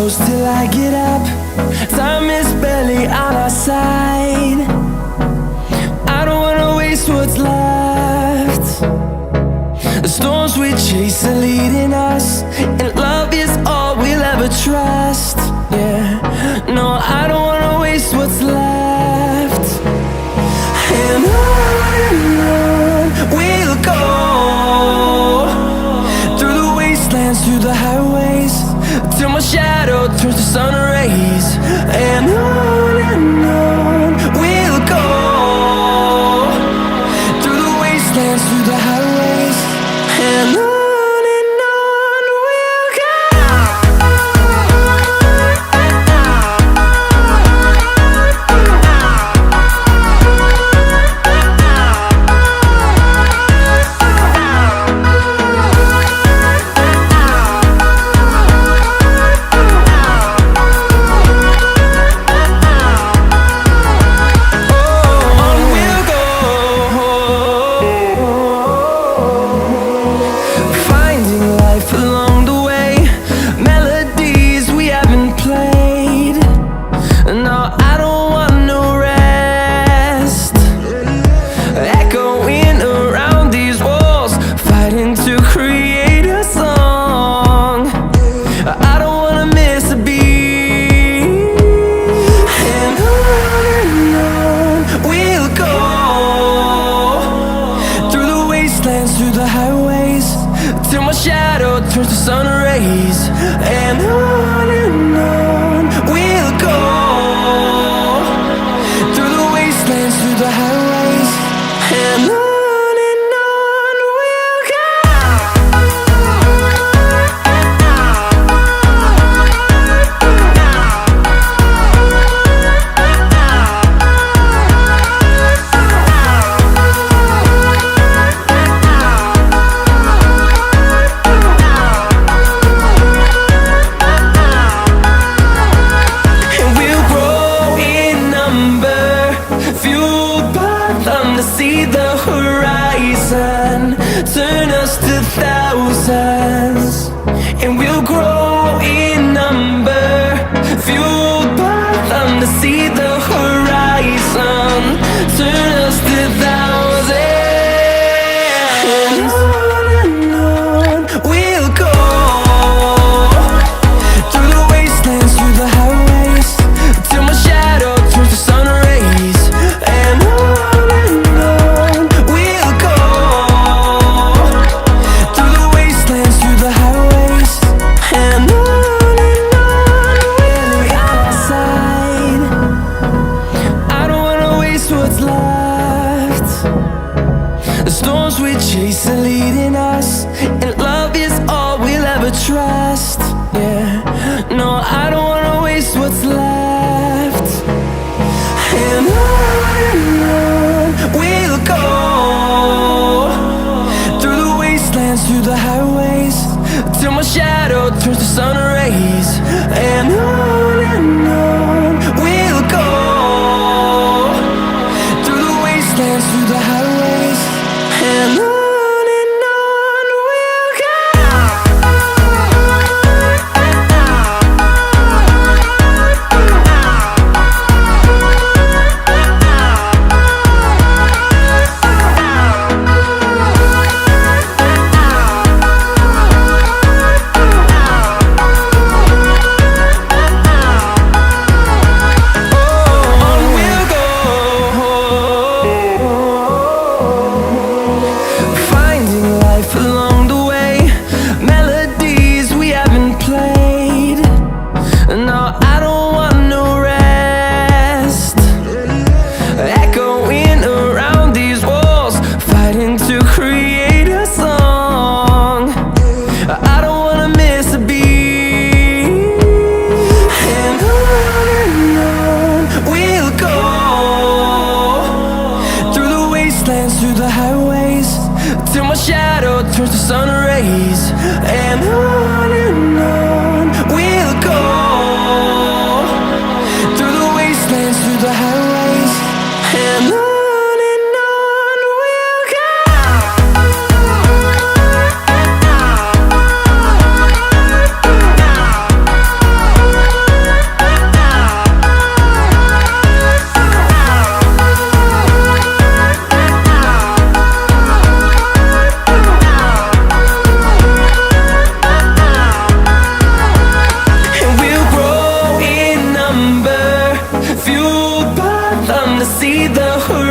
close till I get up. Time is barely on our side. I don't wanna waste what's left. The storms we chase are leading us, and love is all we'll ever trust. Yeah, no, I don't wanna waste what's left. And on we'll go, through the wastelands, through the highways, till my shadow turns to sun rays. And on we'll go, through the wastelands, through the highways, and on. see the horizon.